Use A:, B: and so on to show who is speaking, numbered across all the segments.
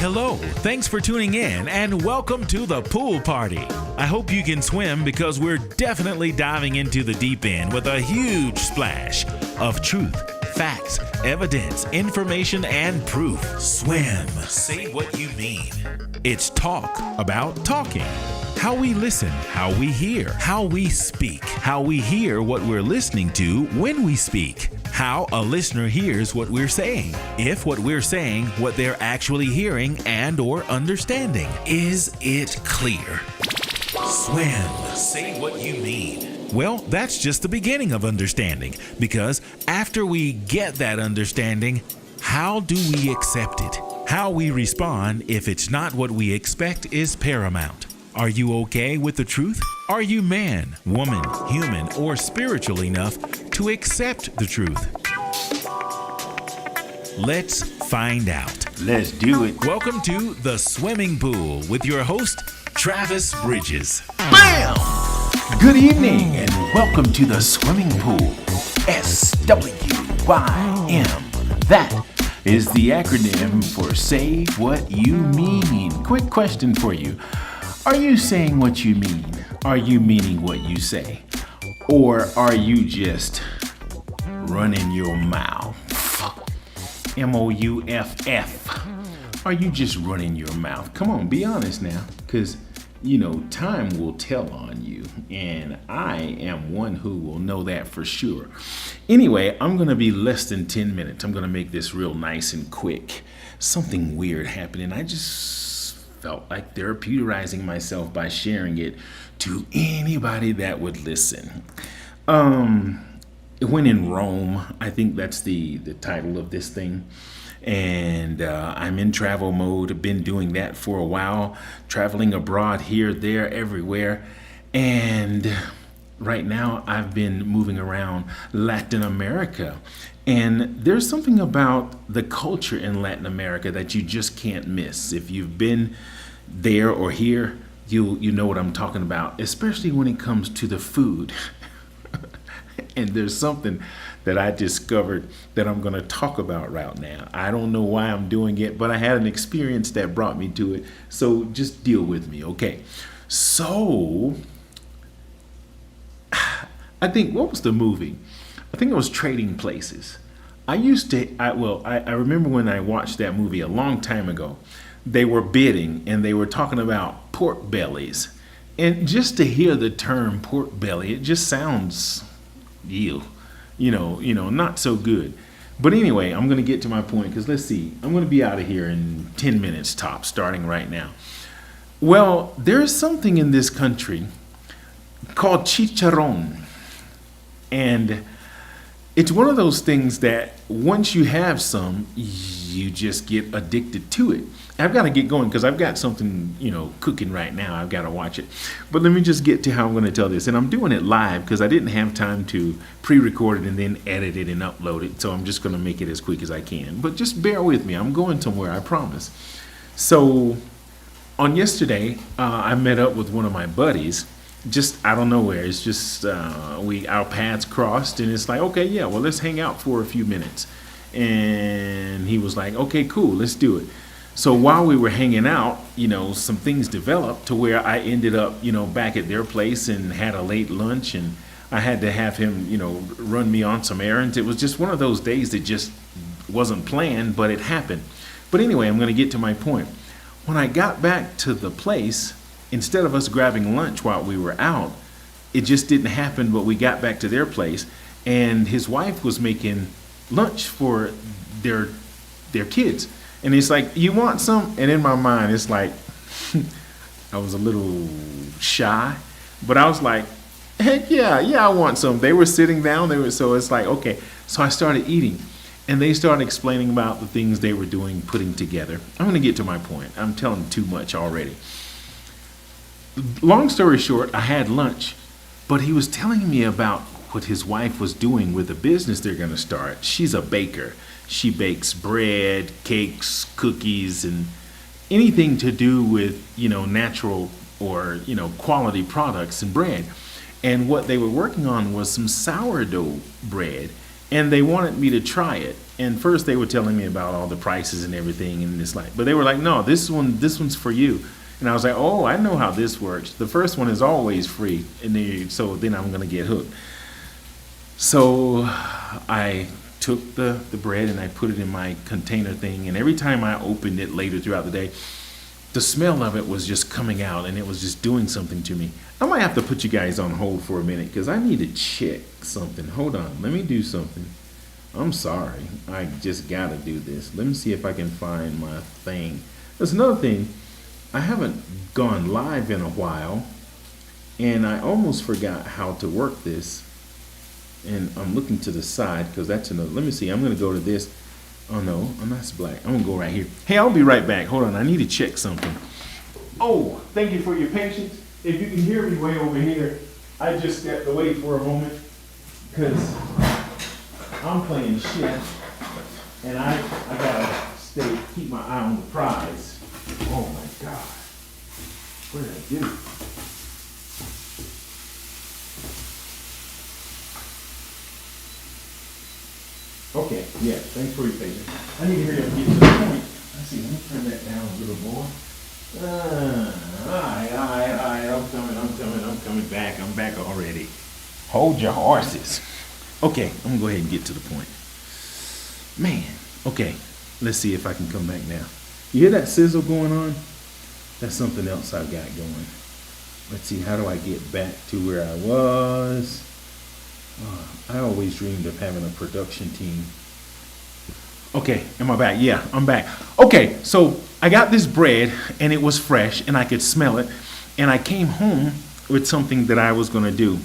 A: Hello, thanks for tuning in and welcome to the pool party. I hope you can swim because we're definitely diving into the deep end with a huge splash of truth, facts, evidence, information, and proof. Swim. Say what you mean. It's talk about talking. How we listen, how we hear, how we speak, how we hear what we're listening to when we speak, how a listener hears what we're saying, if what we're saying, what they're actually hearing and or understanding. Is it clear? Swim. Say what you mean. Well, that's just the beginning of understanding, because after we get that understanding, how do we accept it? How we respond if it's not what we expect is paramount. Are you okay with the truth? Are you man, woman, human, or spiritual enough to accept the truth? Let's find out.
B: Let's do it.
A: Welcome to The Swimming Pool with your host, Travis Bridges.
B: Bam! Good evening and welcome to the swimming pool. SWYM. That is the acronym for Say What You Mean. Quick question for you. Are you saying what you mean? Are you meaning what you say? Or are you just running your mouth? MOUFF. Are you just running your mouth? Come on, be honest now, because time will tell on you, and I am one who will know that for sure. Anyway, I'm going to be less than 10 minutes. I'm going to make this real nice and quick. Something weird happened, and I just felt like therapeuticizing myself by sharing it to anybody that would listen. When in Rome, I think that's the title of this thing. And I'm in travel mode. I've been doing that for a while, traveling abroad here, there, everywhere. And right now I've been moving around Latin America. And there's something about the culture in Latin America that you just can't miss. If you've been there or here, you know what I'm talking about, especially when it comes to the food. And there's something that I discovered that I'm going to talk about right now. I don't know why I'm doing it, but I had an experience that brought me to it. So just deal with me, okay? So, I think, what was the movie? I think it was Trading Places. I remember when I watched that movie a long time ago. They were bidding and they were talking about pork bellies. And just to hear the term pork belly, it just sounds not so good. But anyway, I'm going to get to my point because let's see. I'm going to be out of here in 10 minutes tops, starting right now. Well, there's something in this country called chicharrón. And it's one of those things that once you have some, you just get addicted to it. I've got to get going because I've got something, cooking right now. I've got to watch it. But let me just get to how I'm going to tell this. And I'm doing it live because I didn't have time to pre-record it and then edit it and upload it. So I'm just going to make it as quick as I can. But just bear with me. I'm going somewhere, I promise. So on yesterday, I met up with one of my buddies. Just out of nowhere. It's just our paths crossed and it's like, okay, yeah, well, let's hang out for a few minutes. And he was like, okay, cool, let's do it. So while we were hanging out, some things developed to where I ended up, back at their place and had a late lunch, and I had to have him, run me on some errands. It was just one of those days that just wasn't planned, but it happened. But anyway, I'm going to get to my point. When I got back to the place, instead of us grabbing lunch while we were out, it just didn't happen, but we got back to their place, and his wife was making lunch for their kids. And it's like, you want some? And in my mind, it's like, I was a little shy, but I was like, heck yeah, I want some. They were sitting down, so it's like, okay. So I started eating, and they started explaining about the things they were doing, putting together. I'm going to get to my point. I'm telling too much already. Long story short, I had lunch, but he was telling me about what his wife was doing with the business they're going to start. She's a baker. She bakes bread, cakes, cookies, and anything to do with, natural or, quality products and bread. And what they were working on was some sourdough bread, and they wanted me to try it. And first they were telling me about all the prices and everything, and it's like, but they were like, no, this one's for you. And I was like, oh, I know how this works. The first one is always free, and so then I'm gonna get hooked. So I took the bread and I put it in my container thing, and every time I opened it later throughout the day, the smell of it was just coming out, and it was just doing something to me. I might have to put you guys on hold for a minute because I need to check something. Hold on, let me do something. I'm sorry, I just gotta do this. Let me see if I can find my thing. There's another thing. I haven't gone live in a while, and I almost forgot how to work this. And I'm looking to the side because that's another. Let me see. I'm gonna go to this. Oh no, that's black. I'm gonna go right here. Hey, I'll be right back. Hold on, I need to check something. Oh, thank you for your patience. If you can hear me way over here, I just stepped away for a moment because I'm playing shit, and I gotta keep my eye on the prize. Oh my God, what did I do? Okay, yeah, thanks for your patience. I need to hurry up and get to the point. Let's see, let me turn that down a little more. I'm coming back. I'm back already. Hold your horses. Okay, I'm gonna go ahead and get to the point. Man, okay, let's see if I can come back now. You hear that sizzle going on? That's something else I've got going. Let's see, how do I get back to where I was? I always dreamed of having a production team. Okay, am I back? Yeah, I'm back. Okay, so I got this bread and it was fresh and I could smell it. And I came home with something that I was going to do.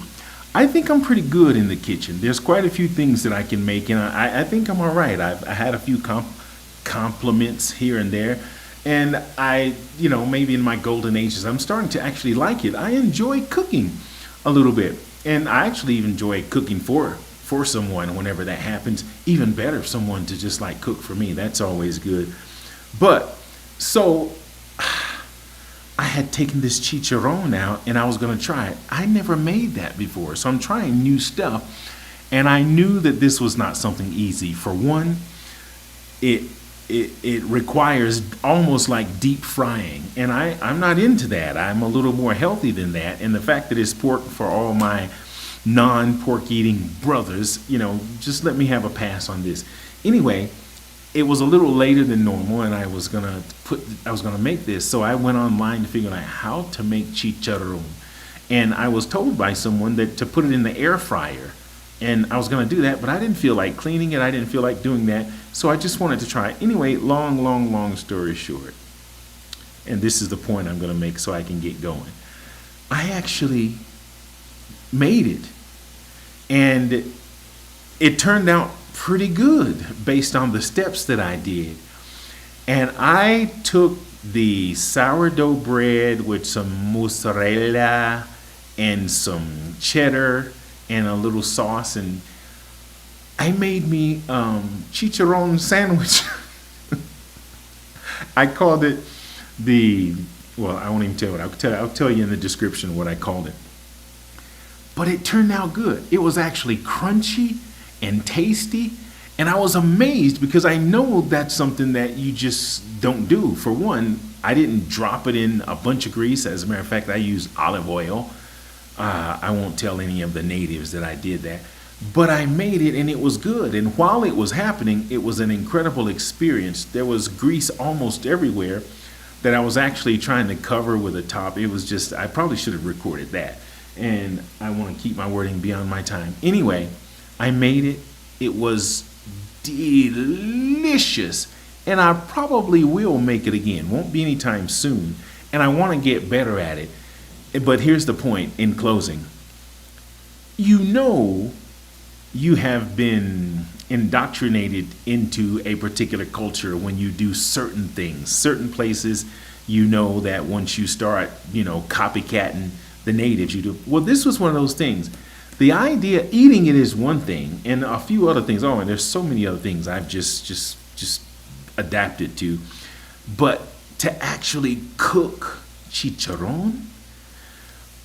B: I think I'm pretty good in the kitchen. There's quite a few things that I can make, and I think I'm all right. I had a few compliments here and there. And maybe in my golden ages, I'm starting to actually like it. I enjoy cooking a little bit. And I actually enjoy cooking for someone whenever that happens. Even better, someone to just like cook for me. That's always good. But so I had taken this chicharron out and I was going to try it. I never made that before. So I'm trying new stuff. And I knew that this was not something easy. For one, it requires almost like deep frying, and I'm not into that. I'm a little more healthy than that, and the fact that it's pork for all my non-pork eating brothers, just let me have a pass on this. Anyway, it was a little later than normal, and I was gonna make this, so I went online to figure out how to make chicharron, and I was told by someone that to put it in the air fryer. And I was going to do that, but I didn't feel like cleaning it. I didn't feel like doing that. So I just wanted to try it. Anyway, long story short. And this is the point I'm going to make so I can get going. I actually made it. And it turned out pretty good based on the steps that I did. And I took the sourdough bread with some mozzarella and some cheddar and a little sauce, and I made me chicharron sandwich. I called it I won't even tell it. I'll tell you in the description what I called it. But it turned out good. It was actually crunchy and tasty, and I was amazed because I know that's something that you just don't do. For one, I didn't drop it in a bunch of grease. As a matter of fact, I used olive oil. I won't tell any of the natives that I did that, but I made it and it was good. And while it was happening, it was an incredible experience. There was grease almost everywhere that I was actually trying to cover with a top. It was just, I probably should have recorded that. And I want to keep my wording beyond my time. Anyway, I made it. It was delicious. And I probably will make it again. Won't be anytime soon. And I want to get better at it. But here's the point in closing. You have been indoctrinated into a particular culture when you do certain things. Certain places, that once you start, copycatting the natives, you do. Well, this was one of those things. the idea, eating it is one thing, and a few other things. Oh, and there's so many other things I've just adapted to. But to actually cook chicharron,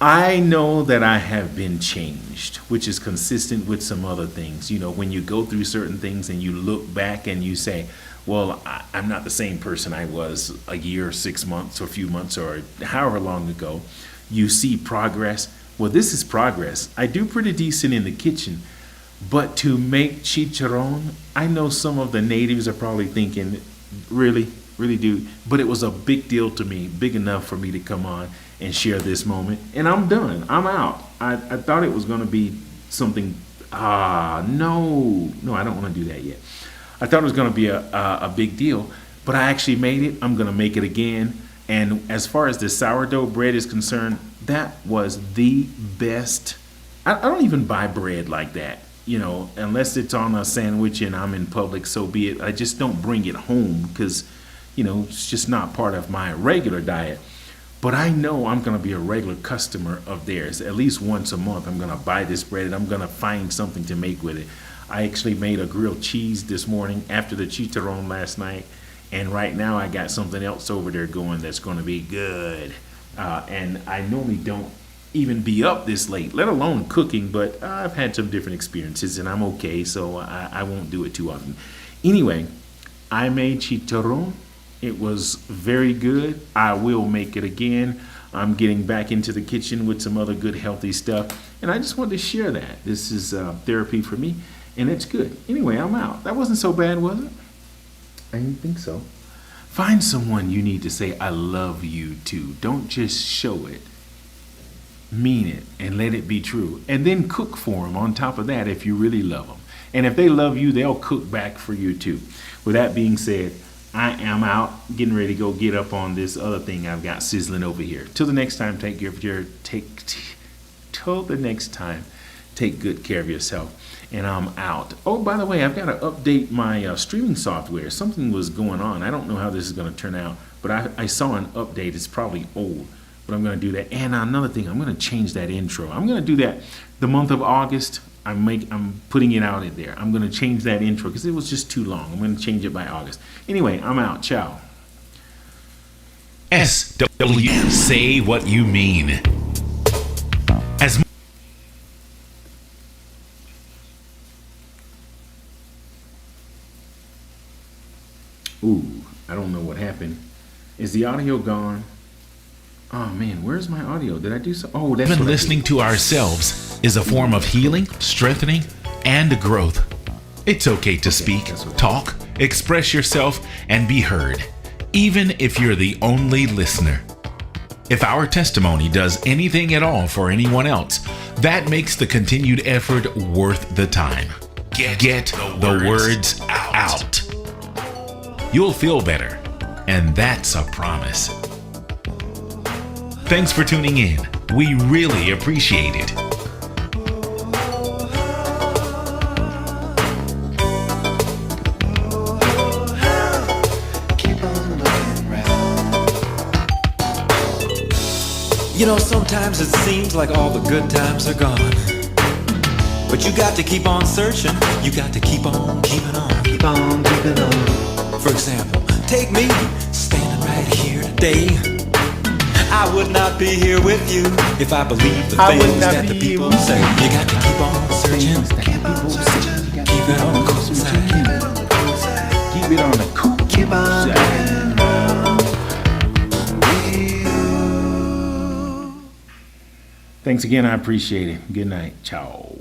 B: I know that I have been changed, which is consistent with some other things. You know, when you go through certain things and you look back and you say, well, I'm not the same person I was a year, 6 months, or a few months, or however long ago. You see progress. Well, this is progress. I do pretty decent in the kitchen, but to make chicharron, I know some of the natives are probably thinking, really, really, dude? But it was a big deal to me, big enough for me to come on and share this moment. And I'm done. I'm out. I thought it was going to be something. No, I don't want to do that yet. I thought it was going to be a big deal, but I actually made it. I'm going to make it again. And as far as the sourdough bread is concerned, that was the best. I don't even buy bread like that, you know, unless it's on a sandwich and I'm in public, so be it. I just don't bring it home because, you know, it's just not part of my regular diet. But I know I'm going to be a regular customer of theirs. At least once a month, I'm going to buy this bread and I'm going to find something to make with it. I actually made a grilled cheese this morning after the chicharron last night. And right now I got something else over there going that's going to be good. And I normally don't even be up this late, let alone cooking, but I've had some different experiences and I'm okay, so I won't do it too often. Anyway, I made chicharron. It was very good. I will make it again. I'm getting back into the kitchen with some other good healthy stuff, and I just wanted to share that. This is therapy for me, and it's good. Anyway, I'm out. That wasn't so bad, was it? I didn't think so. Find someone you need to say I love you to. Don't just show it. Mean it and let it be true. And then cook for them on top of that if you really love them. And if they love you, they'll cook back for you too. With that being said, I am out, getting ready to go get up on this other thing I've got sizzling over here. Till the next time, take good care of yourself. And I'm out. Oh, by the way, I've got to update my streaming software. Something was going on. I don't know how this is going to turn out, but I saw an update. It's probably old, but I'm going to do that. And another thing, I'm going to change that intro. I'm going to do that the month of August. I'm putting it out in there. I'm going to change that intro because it was just too long. I'm going to change it by August. Anyway, I'm out. Ciao.
A: SW, say what you mean. As
B: Ooh, I don't know what happened. Is the audio gone? Oh man, where's my audio? Did I do so? Oh, that's
A: even
B: what
A: listening to ourselves is a form of healing, strengthening, and growth. It's okay to speak, talk, express yourself, and be heard, even if you're the only listener. If our testimony does anything at all for anyone else, that makes the continued effort worth the time. Get the words out. You'll feel better, and that's a promise. Thanks for tuning in. We really appreciate it.
C: You know, sometimes it seems like all the good times are gone. But you got to keep on searching. You got to keep on keeping on. Keep on keeping on. For example, take me standing right here today. I would not be here with you if I believed the things that the people say. You got to keep on searching. Keep it on the cool side.
B: Keep it on the cool side. Thanks again. I appreciate it. Good night. Ciao.